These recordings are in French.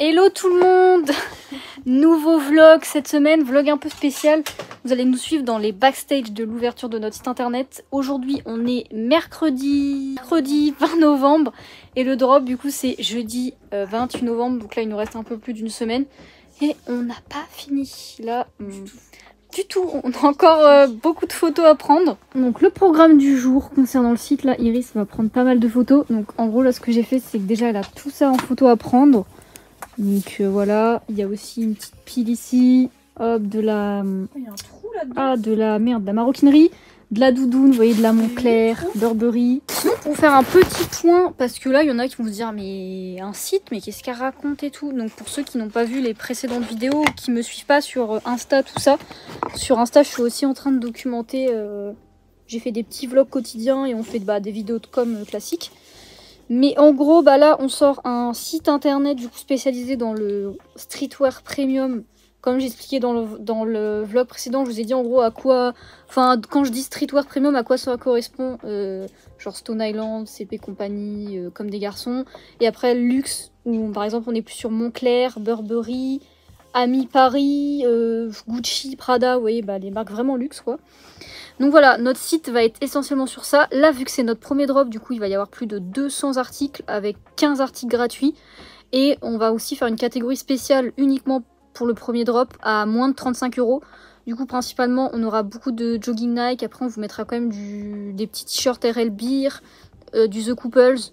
Hello tout le monde. Nouveau vlog cette semaine, vlog un peu spécial. Vous allez nous suivre dans les backstage de l'ouverture de notre site internet. Aujourd'hui on est mercredi 20 novembre et le drop du coup c'est jeudi 28 novembre. Donc là il nous reste un peu plus d'une semaine et on n'a pas fini là du tout. On a encore beaucoup de photos à prendre. Donc le programme du jour concernant le site, là Iris va prendre pas mal de photos. Donc en gros là ce que j'ai fait c'est que déjà elle a tout ça en photo à prendre. Donc voilà, il y a aussi une petite pile ici, hop, de la... Il y a un trou là-dedans. Ah, de la maroquinerie, de la doudoune, vous voyez, de la Montclair, Burberry. Sinon, pour faire un petit point, parce que là, il y en a qui vont se dire, mais un site, mais qu'est-ce qu'elle raconte et tout. Donc pour ceux qui n'ont pas vu les précédentes vidéos, qui me suivent pas sur Insta, tout ça, sur Insta, je suis aussi en train de documenter, j'ai fait des petits vlogs quotidiens et on fait des vidéos de com classiques. Mais en gros, là, on sort un site internet du coup spécialisé dans le streetwear premium. Comme j'expliquais dans le vlog précédent, je vous ai dit en gros à quoi... Enfin, quand je dis streetwear premium, à quoi ça correspond. Genre Stone Island, CP Company, comme des garçons. Et après, luxe, où par exemple on est plus sur Montclair, Burberry, Ami Paris, Gucci, Prada, vous voyez, des marques vraiment luxe quoi. Donc voilà, notre site va être essentiellement sur ça. Là, vu que c'est notre premier drop, du coup, il va y avoir plus de 200 articles avec 15 articles gratuits. Et on va aussi faire une catégorie spéciale uniquement pour le premier drop à moins de 35 €. Du coup, principalement, on aura beaucoup de jogging Nike. Après, on vous mettra quand même des petits t-shirts RL Beer, du The Couples.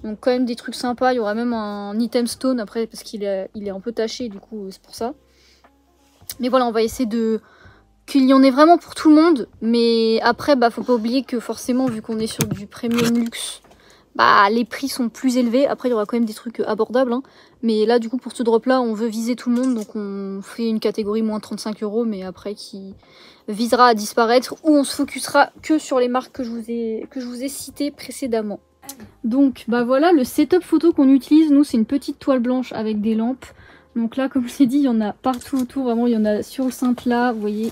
Donc quand même des trucs sympas. Il y aura même un item stone après parce qu'il est un peu taché, du coup, c'est pour ça. Mais voilà, on va essayer qu'il y en ait vraiment pour tout le monde, mais après faut pas oublier que forcément vu qu'on est sur du premium luxe, les prix sont plus élevés. Après il y aura quand même des trucs abordables hein. Mais là du coup pour ce drop là on veut viser tout le monde, donc on fait une catégorie moins 35 €, mais après qui visera à disparaître, ou on se focusera que sur les marques que je vous ai citées précédemment. Donc voilà le setup photo qu'on utilise. Nous c'est une petite toile blanche avec des lampes. Donc là comme je l'ai dit il y en a partout autour, vraiment il y en a sur le cintre là, vous voyez.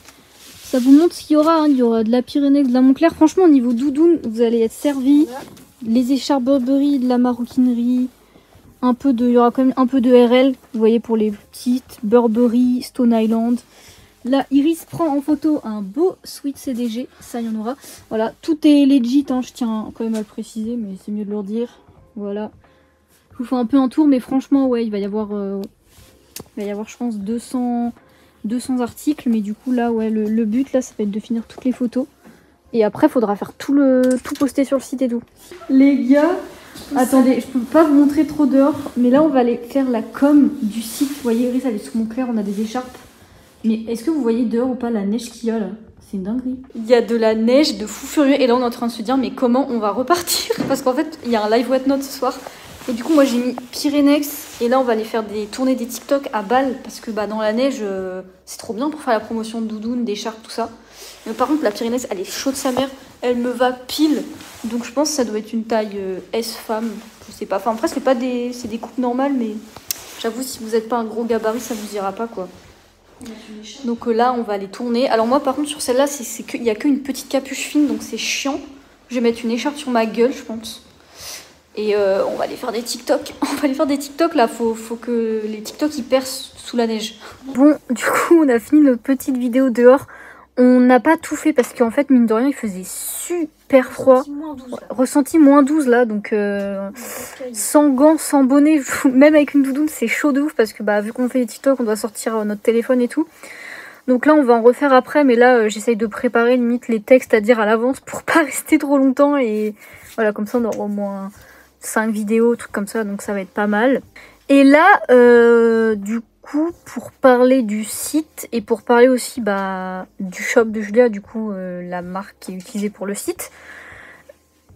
Ça vous montre ce qu'il y aura, hein. Il y aura de la Pyrénées, de la Montclair. Franchement, au niveau doudoune, vous allez être servi. Les écharpes Burberry, de la maroquinerie. Il y aura quand même un peu de RL. Vous voyez, pour les petites. Burberry, Stone Island. Là, Iris prend en photo un beau sweat CDG. Ça, il y en aura. Voilà, tout est legit, hein. Je tiens quand même à le préciser, mais c'est mieux de le redire. Voilà. Je vous fais un peu un tour, mais franchement, ouais, il va y avoir, je pense, 200 articles, mais du coup là ouais le but là ça va être de finir toutes les photos et après faudra faire tout poster sur le site et tout. Les gars, attendez, je peux pas vous montrer trop dehors, mais là on va aller faire la com du site. Vous voyez Iris elle est sous Montclair, on a des écharpes, mais est-ce que vous voyez dehors ou pas la neige qu'il y a là? C'est une dinguerie. Il y a de la neige de fou furieux et là on est en train de se dire mais comment on va repartir, parce qu'en fait il y a un live wet note ce soir. Et du coup moi j'ai mis Pyrénex et là on va aller faire tourner des TikTok à Bâle parce que dans la neige c'est trop bien pour faire la promotion de doudoune, d'écharpes, tout ça. Mais par contre la Pyrénex elle est chaude sa mère, elle me va pile. Donc je pense que ça doit être une taille S femme, je sais pas. Enfin après c'est des coupes normales, mais j'avoue si vous n'êtes pas un gros gabarit ça vous ira pas quoi. Donc là on va aller tourner. Alors moi par contre sur celle-là il y a qu'une petite capuche fine donc c'est chiant. Je vais mettre une écharpe sur ma gueule je pense. Et on va aller faire des TikTok. Là, faut que les TikTok ils percent sous la neige. Bon, du coup, on a fini notre petite vidéo dehors. On n'a pas tout fait parce qu'en fait, mine de rien, il faisait super froid. Ressenti moins 12 là, donc sans gants, sans bonnet, même avec une doudoune, c'est chaud de ouf parce que vu qu'on fait des TikTok, on doit sortir notre téléphone et tout. Donc là, on va en refaire après, mais là, j'essaye de préparer limite les textes à dire à l'avance pour pas rester trop longtemps et voilà, comme ça, on aura au moins 5 vidéos, trucs comme ça, donc ça va être pas mal. Et là, du coup, pour parler du site et pour parler aussi du shop de Julia, du coup, la marque qui est utilisée pour le site.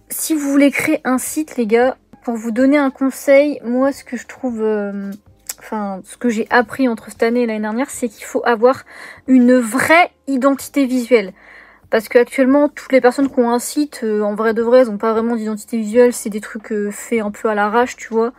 Si vous voulez créer un site, les gars, pour vous donner un conseil, moi, ce que je trouve... ce que j'ai appris entre cette année et l'année dernière, c'est qu'il faut avoir une vraie identité visuelle. Parce qu'actuellement, toutes les personnes qui ont un site, en vrai de vrai, elles n'ont pas vraiment d'identité visuelle. C'est des trucs faits un peu à l'arrache, tu vois.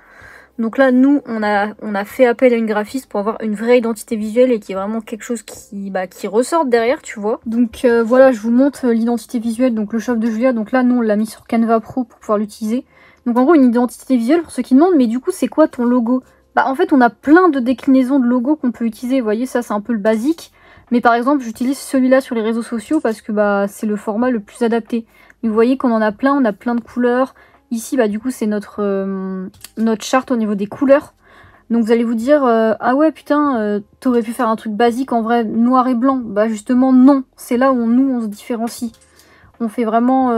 Donc là, nous, on a fait appel à une graphiste pour avoir une vraie identité visuelle et qui est vraiment quelque chose qui ressorte derrière, tu vois. Donc voilà, je vous montre l'identité visuelle, donc le shop de Julia. Donc là, nous, on l'a mis sur Canva Pro pour pouvoir l'utiliser. Donc en gros, une identité visuelle, pour ceux qui demandent, mais du coup, c'est quoi ton logo? Bah en fait on a plein de déclinaisons de logos qu'on peut utiliser, vous voyez ça c'est un peu le basique. Mais par exemple j'utilise celui-là sur les réseaux sociaux parce que bah c'est le format le plus adapté. Mais vous voyez qu'on en a plein, on a plein de couleurs. Ici bah du coup c'est notre charte au niveau des couleurs. Donc vous allez vous dire ah ouais putain t'aurais pu faire un truc basique en vrai noir et blanc. Bah justement non, c'est là où nous on se différencie. On fait vraiment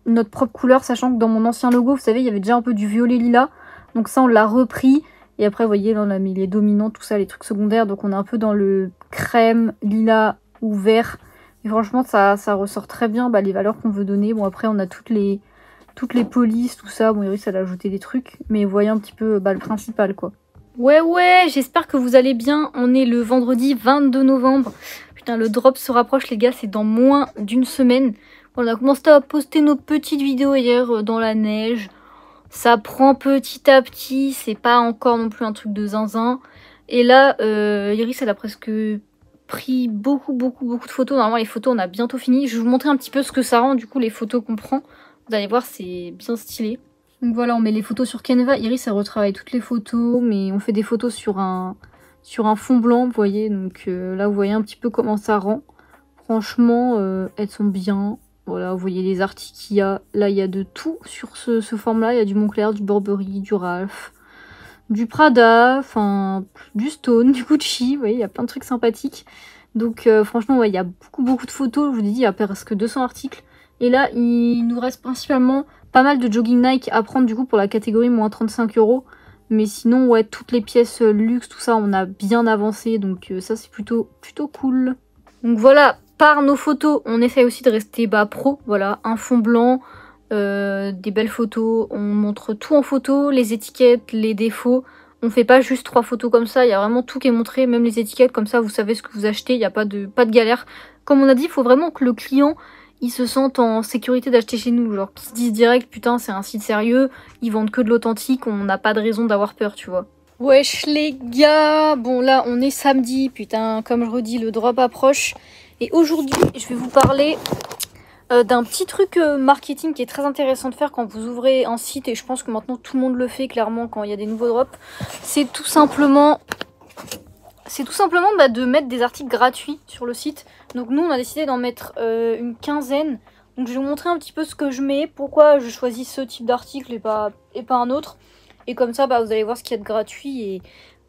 notre propre couleur, sachant que dans mon ancien logo vous savez il y avait déjà un peu du violet lilas. Donc ça on l'a repris. Et après, vous voyez, là, on a mis les dominants, tout ça, les trucs secondaires. Donc, on est un peu dans le crème, lilas ou vert. Et franchement, ça ressort très bien les valeurs qu'on veut donner. Bon, après, on a toutes les polices, tout ça. Bon, Iris, elle a ajouté des trucs. Mais vous voyez un petit peu le principal, quoi. Ouais, j'espère que vous allez bien. On est le vendredi 22 novembre. Putain, le drop se rapproche, les gars. C'est dans moins d'une semaine. On a commencé à poster nos petites vidéos hier dans la neige. Ça prend petit à petit, c'est pas encore non plus un truc de zinzin. Et là, Iris, elle a presque pris beaucoup de photos. Normalement, les photos, on a bientôt fini. Je vais vous montrer un petit peu ce que ça rend, du coup, les photos qu'on prend. Vous allez voir, c'est bien stylé. Donc voilà, on met les photos sur Canva. Iris, elle retravaille toutes les photos, mais on fait des photos sur un fond blanc, vous voyez. Donc là, vous voyez un petit peu comment ça rend. Franchement, elles sont bien. Voilà, vous voyez les articles qu'il y a. Là, il y a de tout sur ce format-là. Il y a du Moncler, du Burberry, du Ralph, du Prada, enfin, du Stone, du Gucci. Vous voyez, il y a plein de trucs sympathiques. Donc, franchement, ouais, il y a beaucoup de photos. Je vous ai dit, il y a presque 200 articles. Et là, il nous reste principalement pas mal de jogging Nike à prendre, du coup, pour la catégorie moins 35 €. Mais sinon, ouais, toutes les pièces luxe, tout ça, on a bien avancé. Donc, ça, c'est plutôt cool. Donc, voilà. Par nos photos, on essaye aussi de rester pro, voilà, un fond blanc, des belles photos, on montre tout en photo, les étiquettes, les défauts, on fait pas juste 3 photos comme ça, il y a vraiment tout qui est montré, même les étiquettes, comme ça vous savez ce que vous achetez, il n'y a pas de galère. Comme on a dit, il faut vraiment que le client, il se sente en sécurité d'acheter chez nous, genre qu'il se dise direct, putain c'est un site sérieux, ils vendent que de l'authentique, on n'a pas de raison d'avoir peur, tu vois. Wesh les gars, bon là on est samedi, putain, comme je redis, le drop approche. Et aujourd'hui, je vais vous parler d'un petit truc marketing qui est très intéressant de faire quand vous ouvrez un site. Et je pense que maintenant tout le monde le fait clairement quand il y a des nouveaux drops. C'est tout simplement de mettre des articles gratuits sur le site. Donc nous, on a décidé d'en mettre une quinzaine. Donc je vais vous montrer un petit peu ce que je mets, pourquoi je choisis ce type d'article et pas un autre. Et comme ça, vous allez voir ce qu'il y a de gratuit. Et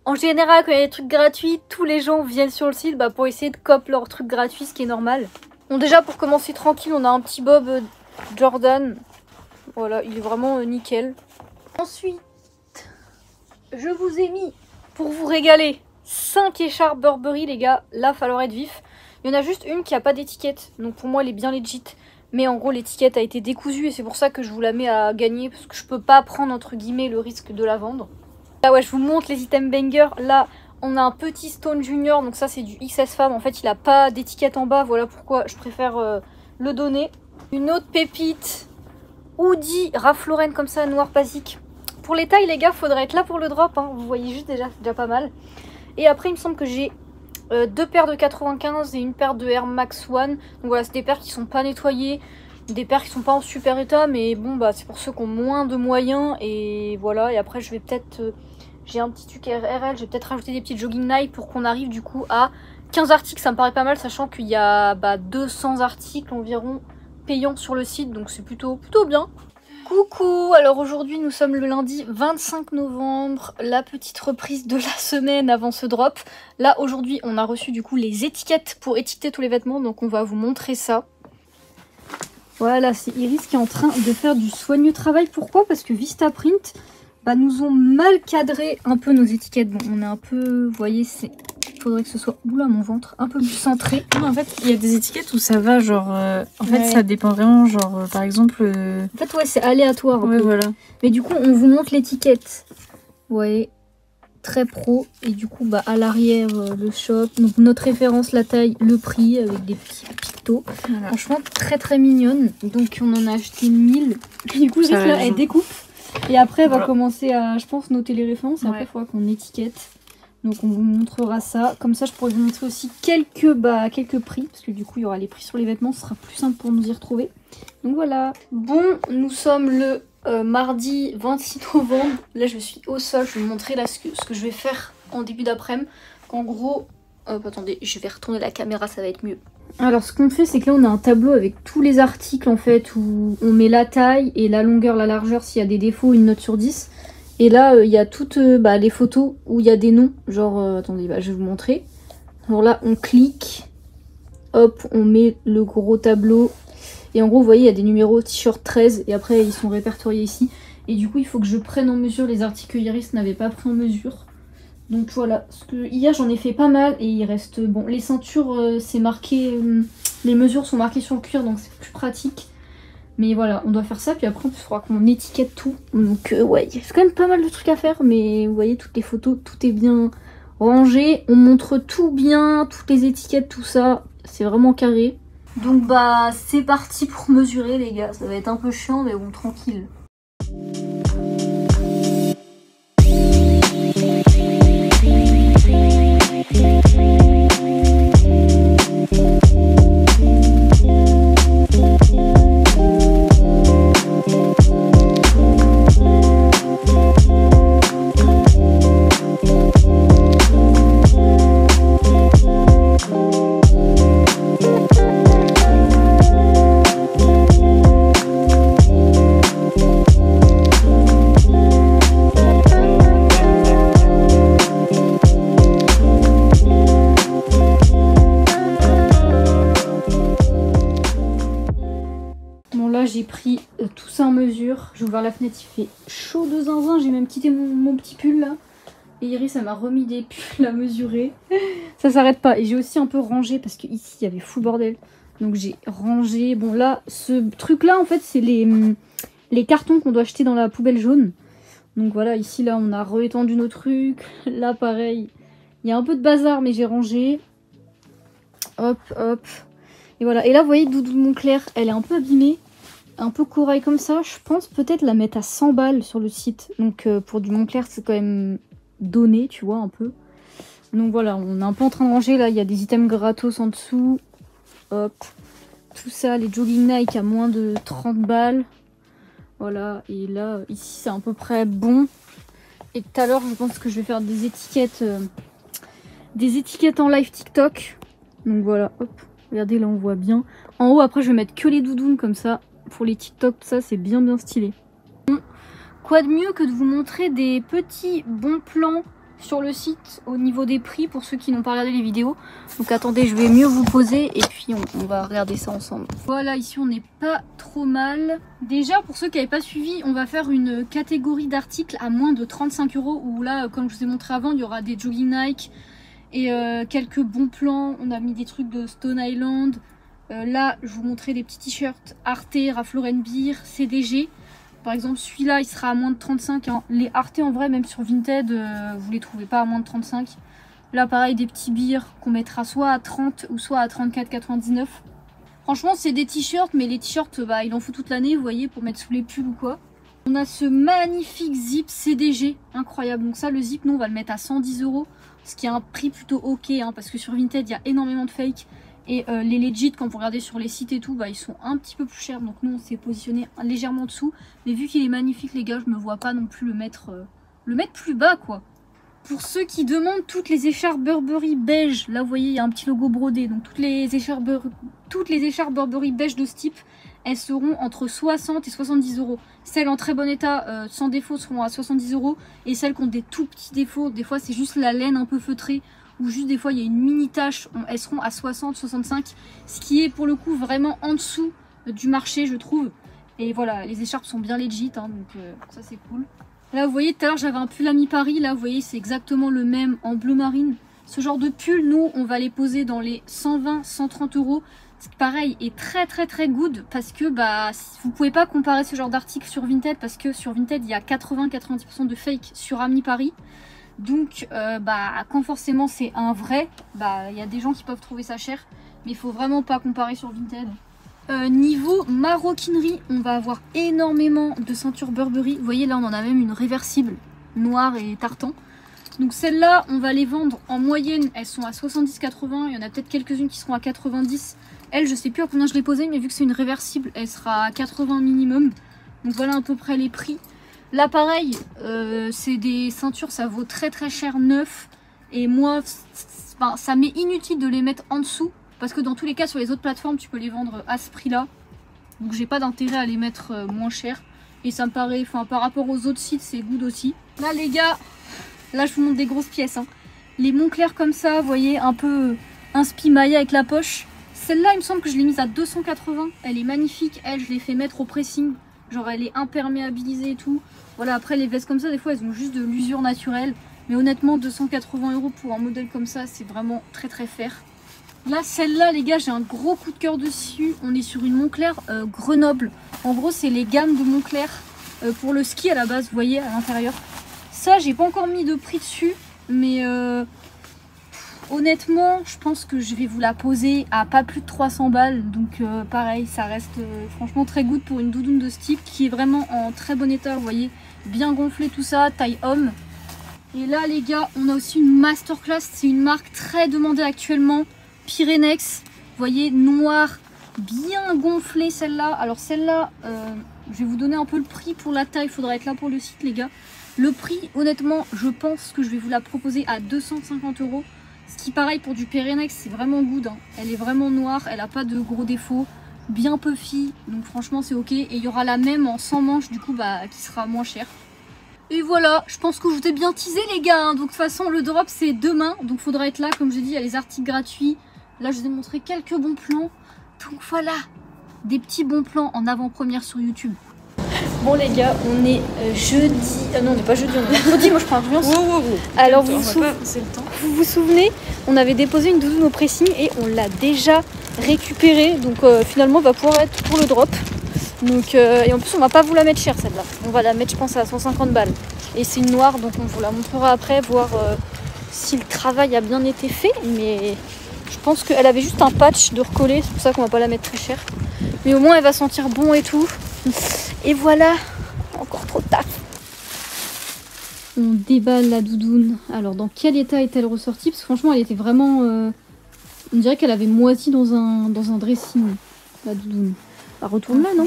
en général, quand il y a des trucs gratuits, tous les gens viennent sur le site pour essayer de copier leurs trucs gratuits, ce qui est normal. Bon, déjà, pour commencer tranquille, on a un petit bob Jordan. Voilà, il est vraiment nickel. Ensuite, je vous ai mis, pour vous régaler, 5 écharpes Burberry, les gars. Là, il va falloir être vif. Il y en a juste une qui n'a pas d'étiquette. Donc pour moi, elle est bien legit. Mais en gros, l'étiquette a été décousue et c'est pour ça que je vous la mets à gagner. Parce que je peux pas prendre, entre guillemets, le risque de la vendre. Là ouais, je vous montre les items banger. Là on a un petit Stone Junior, donc ça c'est du XS Femme. En fait il a pas d'étiquette en bas, voilà pourquoi je préfère le donner. Une autre pépite Hoodie Ralph Lauren comme ça, noir basique. Pour les tailles les gars, faudrait être là pour le drop, hein. Vous voyez juste déjà, c'est déjà pas mal. Et après il me semble que j'ai 2 paires de 95 et une paire de Air Max One. Donc voilà, c'est des paires qui sont pas nettoyées, des paires qui sont pas en super état, mais bon c'est pour ceux qui ont moins de moyens. Et voilà, et après je vais peut-être... j'ai un petit truc RL, je vais peut-être rajouter des petites jogging Nike pour qu'on arrive du coup à 15 articles. Ça me paraît pas mal, sachant qu'il y a 200 articles environ payants sur le site, donc c'est plutôt bien. Coucou, alors aujourd'hui nous sommes le lundi 25 novembre, la petite reprise de la semaine avant ce drop. Là aujourd'hui on a reçu du coup les étiquettes pour étiqueter tous les vêtements, donc on va vous montrer ça. Voilà, c'est Iris qui est en train de faire du soigneux travail. Pourquoi? Parce que Vistaprint nous ont mal cadré un peu nos étiquettes. Bon, on est un peu, vous voyez, il faudrait que ce soit, oula mon ventre, un peu plus centré. Non, en fait, il y a des étiquettes où ça va, genre, en fait, ça dépend vraiment, genre, par exemple... En fait, ouais, c'est aléatoire. Ouais, voilà. Mais du coup, on vous montre l'étiquette. Vous voyez, très pro. Et du coup, à l'arrière, le shop. Donc, notre référence, la taille, le prix, avec des petits pictos. Voilà. Franchement, très mignonne. Donc, on en a acheté 1000. Et du coup, là, elle découpe. Et après, elle va commencer à, je pense, noter les références. Et après, il faudra qu'on étiquette. Donc, on vous montrera ça. Comme ça, je pourrais vous montrer aussi quelques prix. Parce que du coup, il y aura les prix sur les vêtements. Ce sera plus simple pour nous y retrouver. Donc, voilà. Bon, nous sommes le Mardi 26 novembre, là je suis au sol, je vais vous montrer là ce que je vais faire en début d'après-midi. En gros, attendez, je vais retourner la caméra, ça va être mieux. Alors ce qu'on fait, c'est que là on a un tableau avec tous les articles en fait, où on met la taille et la longueur, la largeur, s'il y a des défauts, une note sur 10. Et là il y a toutes les photos où il y a des noms, genre, attendez, je vais vous montrer. Alors là on clique, hop, on met le gros tableau. Et en gros, vous voyez, il y a des numéros t-shirt 13 et après, ils sont répertoriés ici. Et du coup, il faut que je prenne en mesure les articles que Iris n'avait pas pris en mesure. Donc voilà, hier, j'en ai fait pas mal et il reste... Bon, les ceintures, c'est marqué... les mesures sont marquées sur le cuir, donc c'est plus pratique. Mais voilà, on doit faire ça. Puis après, il faudra qu'on étiquette tout. Donc ouais, il y a quand même pas mal de trucs à faire. Mais vous voyez, toutes les photos, tout est bien rangé. On montre tout bien, toutes les étiquettes, tout ça. C'est vraiment carré. Donc c'est parti pour mesurer les gars, ça va être un peu chiant mais bon tranquille. J'ai pris tout ça en mesure, j'ai ouvert la fenêtre, il fait chaud de zinzin, j'ai même quitté mon petit pull là. Et Iris elle m'a remis des pulls à mesurer, ça s'arrête pas. Et j'ai aussi un peu rangé parce que ici il y avait full bordel. Donc j'ai rangé, bon là ce truc là en fait c'est les cartons qu'on doit jeter dans la poubelle jaune. Donc voilà, ici là on a réétendu nos trucs, là pareil, il y a un peu de bazar mais j'ai rangé. Hop hop, et voilà. Et là vous voyez Doudou Moncler, elle est un peu abîmée. Un peu corail comme ça, je pense peut-être la mettre à 100 balles sur le site. Donc pour du Moncler c'est quand même donné, tu vois, un peu. Donc voilà, on est un peu en train de ranger, là il y a des items gratos en dessous. Hop, tout ça, les jogging Nike à moins de 30 balles. Voilà, et là ici c'est à peu près bon. Et tout à l'heure je pense que je vais faire des étiquettes en live TikTok. Donc voilà, hop, regardez là on voit bien. En haut après je vais mettre que les doudounes comme ça. Pour les TikTok, tout ça, c'est bien stylé. Bon, quoi de mieux que de vous montrer des petits bons plans sur le site au niveau des prix pour ceux qui n'ont pas regardé les vidéos. Donc attendez, je vais mieux vous poser et puis on va regarder ça ensemble. Voilà, ici on n'est pas trop mal. Déjà, pour ceux qui n'avaient pas suivi, on va faire une catégorie d'articles à moins de 35 € où là, comme je vous ai montré avant, il y aura des jogging Nike et quelques bons plans. On a mis des trucs de Stone Island. Là, je vous montrais des petits t-shirts Arte, Ralph Lauren Beer, CDG. Par exemple, celui-là, il sera à moins de 35. Hein. Les Arte, en vrai, même sur Vinted, vous les trouvez pas à moins de 35. Là, pareil, des petits beers qu'on mettra soit à 30 ou soit à 34,99. Franchement, c'est des t-shirts, mais les t-shirts, il en faut toute l'année, vous voyez, pour mettre sous les pulls ou quoi. On a ce magnifique zip CDG, incroyable. Donc ça, le zip, nous, on va le mettre à 110 €, ce qui est un prix plutôt ok, hein, parce que sur Vinted, il y a énormément de fake. Et les legit, quand vous regardez sur les sites et tout, ils sont un petit peu plus chers. Donc nous, on s'est positionné légèrement en dessous. Mais vu qu'il est magnifique, les gars, je me vois pas non plus le mettre plus bas, quoi. Pour ceux qui demandent, toutes les écharpes Burberry beige, là, vous voyez, il y a un petit logo brodé. Donc toutes les écharpes Burberry beige de ce type, elles seront entre 60 et 70 €. Celles en très bon état, sans défaut, seront à 70 €. Et celles qui ont des tout petits défauts, des fois, c'est juste la laine un peu feutrée. Ou juste des fois il y a une mini tache, elles seront à 60-65, ce qui est pour le coup vraiment en dessous du marché je trouve. Et voilà, les écharpes sont bien legit, hein, donc ça c'est cool. Là vous voyez, tout à l'heure j'avais un pull Ami Paris, là vous voyez c'est exactement le même en bleu marine. Ce genre de pull, nous on va les poser dans les 120-130 €. Ce qui pareil est très good parce que vous pouvez pas comparer ce genre d'article sur Vinted parce que sur Vinted il y a 80-90% de fake sur Ami Paris. Donc quand forcément c'est un vrai, il y a des gens qui peuvent trouver ça cher, mais il faut vraiment pas comparer sur Vinted. Niveau maroquinerie, on va avoir énormément de ceintures Burberry. Vous voyez là on en a même une réversible noire et tartan. Donc celles-là on va les vendre en moyenne, elles sont à 70-80, il y en a peut-être quelques-unes qui seront à 90. Elles je sais plus à combien je l'ai posée, mais vu que c'est une réversible elle sera à 80 minimum. Donc voilà à peu près les prix. Là pareil, c'est des ceintures, ça vaut très très cher neuf. Et moi, ça m'est inutile de les mettre en dessous. Parce que dans tous les cas, sur les autres plateformes, tu peux les vendre à ce prix-là. Donc j'ai pas d'intérêt à les mettre moins cher. Et ça me paraît, enfin par rapport aux autres sites, c'est good aussi. Là les gars, là je vous montre des grosses pièces. Hein. Les Moncler comme ça, vous voyez, un peu inspi maille avec la poche. Celle-là, il me semble que je l'ai mise à 280. Elle est magnifique. Elle, je l'ai fait mettre au pressing. Genre elle est imperméabilisée et tout. Voilà, après les vestes comme ça, des fois elles ont juste de l'usure naturelle. Mais honnêtement, 280 € pour un modèle comme ça, c'est vraiment très très fair. Là, celle-là, les gars, j'ai un gros coup de cœur dessus. On est sur une Moncler Grenoble. En gros, c'est les gammes de Moncler pour le ski à la base, vous voyez, à l'intérieur. Ça, j'ai pas encore mis de prix dessus. Mais honnêtement, je pense que je vais vous la poser à pas plus de 300 balles. Donc pareil, ça reste franchement très good pour une doudoune de ce type qui est vraiment en très bon état. Vous voyez, bien gonflé tout ça, taille homme. Et là les gars, on a aussi une masterclass. C'est une marque très demandée actuellement. Pyrenex, vous voyez, noir, bien gonflé celle-là. Alors celle-là, je vais vous donner un peu le prix pour la taille. Il faudra être là pour le site les gars. Le prix, honnêtement, je pense que je vais vous la proposer à 250 €. Ce qui pareil pour du Pyrenex, c'est vraiment good. Hein. Elle est vraiment noire, elle n'a pas de gros défauts, bien puffy, donc franchement c'est ok. Et il y aura la même en 100 manches du coup qui sera moins chère. Et voilà, je pense que je vous ai bien teasé les gars. Hein. Donc de toute façon le drop c'est demain, donc faudra être là. Comme j'ai dit, il y a les articles gratuits. Là je vous ai montré quelques bons plans. Donc voilà, des petits bons plans en avant-première sur YouTube. Bon les gars, on est jeudi. Ah non, on n'est pas jeudi, on est mercredi. Moi je prends un avion. Alors vous vous souvenez, on avait déposé une doudoune au pressing et on l'a déjà récupérée. Donc finalement, on va pouvoir être pour le drop. Donc, et en plus, on va pas vous la mettre chère celle-là. On va la mettre, je pense, à 150 balles. Et c'est une noire, donc on vous la montrera après, voir si le travail a bien été fait. Mais je pense qu'elle avait juste un patch de recoller, c'est pour ça qu'on va pas la mettre très cher. Mais au moins, elle va sentir bon et tout. Et voilà, encore trop de taf. On déballe la doudoune. Alors, dans quel état est-elle ressortie? Parce que franchement, elle était vraiment... on dirait qu'elle avait moisi dans un dressing, la doudoune. Elle retourne là, non?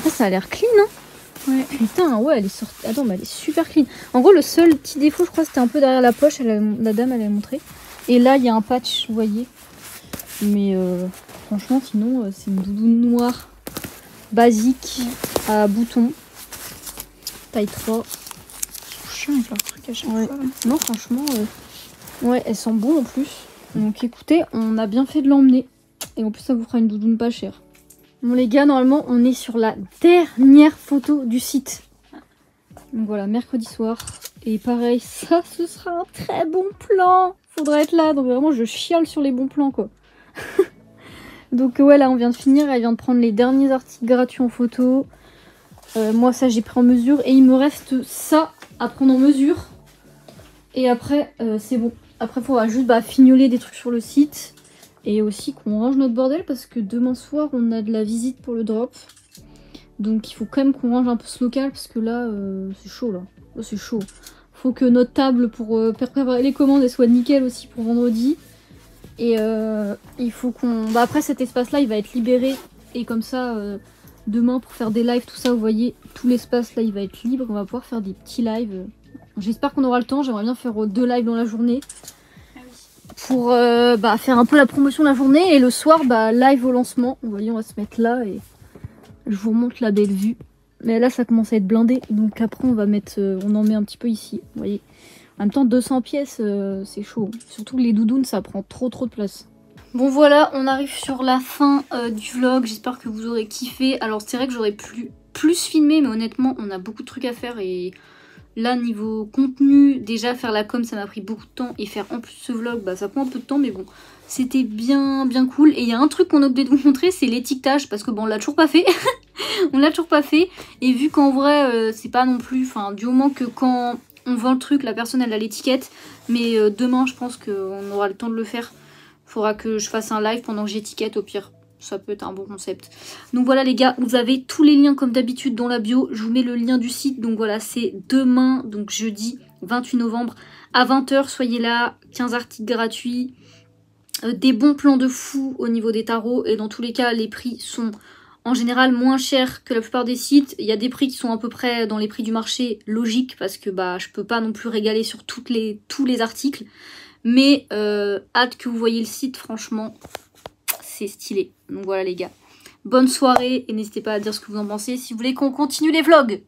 Ah, ça a l'air clean, hein? Ouais. Putain, ouais, elle est sortie... Attends, mais elle est super clean. En gros, le seul petit défaut, je crois, c'était un peu derrière la poche. La dame, elle a montré. Et là, il y a un patch, vous voyez. Mais franchement, sinon, c'est une doudoune noire. Basique, à boutons. Taille 3. Chiant avec leur truc à chaque fois. Non, franchement, ouais, elle sent bon en plus. Donc écoutez, on a bien fait de l'emmener. Et en plus, ça vous fera une doudoune pas chère. Bon les gars, normalement, on est sur la dernière photo du site. Donc voilà, mercredi soir. Et pareil, ça, ce sera un très bon plan. Faudra être là. Donc vraiment, je chiale sur les bons plans, quoi. Donc ouais, là, on vient de finir. Elle vient de prendre les derniers articles gratuits en photo. Moi, ça, j'ai pris en mesure. Et il me reste ça à prendre en mesure. Et après, c'est bon. Après, il faudra juste fignoler des trucs sur le site. Et aussi qu'on range notre bordel parce que demain soir, on a de la visite pour le drop. Donc, il faut quand même qu'on range un peu ce local parce que là, c'est chaud, là. Là, c'est chaud. Faut que notre table pour préparer les commandes, elle soit nickel aussi pour vendredi. Et il faut qu'on... après, cet espace-là, il va être libéré. Et comme ça... demain pour faire des lives, tout ça, vous voyez, tout l'espace là il va être libre, on va pouvoir faire des petits lives. J'espère qu'on aura le temps, j'aimerais bien faire 2 lives dans la journée. Pour faire un peu la promotion de la journée et le soir, live au lancement. Vous voyez, on va se mettre là et je vous remontre la belle vue. Mais là ça commence à être blindé, donc après on va mettre, on en met un petit peu ici, vous voyez. En même temps 200 pièces, c'est chaud. Surtout que les doudounes ça prend trop de place. Bon voilà, on arrive sur la fin du vlog, j'espère que vous aurez kiffé. Alors c'est vrai que j'aurais pu plus filmer, mais honnêtement on a beaucoup de trucs à faire et là niveau contenu, déjà faire la com ça m'a pris beaucoup de temps et faire en plus ce vlog ça prend un peu de temps, mais bon c'était bien cool. Et il y a un truc qu'on a oublié de vous montrer, c'est l'étiquetage, parce que bon on l'a toujours pas fait. On l'a toujours pas fait et vu qu'en vrai c'est pas non plus, enfin du moment que quand on vend le truc la personne elle a l'étiquette, mais demain je pense qu'on aura le temps de le faire. Faudra que je fasse un live pendant que j'étiquette, au pire ça peut être un bon concept. Donc voilà les gars, vous avez tous les liens comme d'habitude dans la bio. Je vous mets le lien du site, donc voilà c'est demain, donc jeudi 28 novembre à 20 h, soyez là, 15 articles gratuits, des bons plans de fou au niveau des tarots. Et dans tous les cas les prix sont en général moins cher que la plupart des sites. Il y a des prix qui sont à peu près dans les prix du marché, logique, parce que bah je peux pas non plus régaler sur tous les articles. Mais hâte que vous voyez le site, franchement, c'est stylé. Donc voilà les gars. Bonne soirée et n'hésitez pas à dire ce que vous en pensez si vous voulez qu'on continue les vlogs.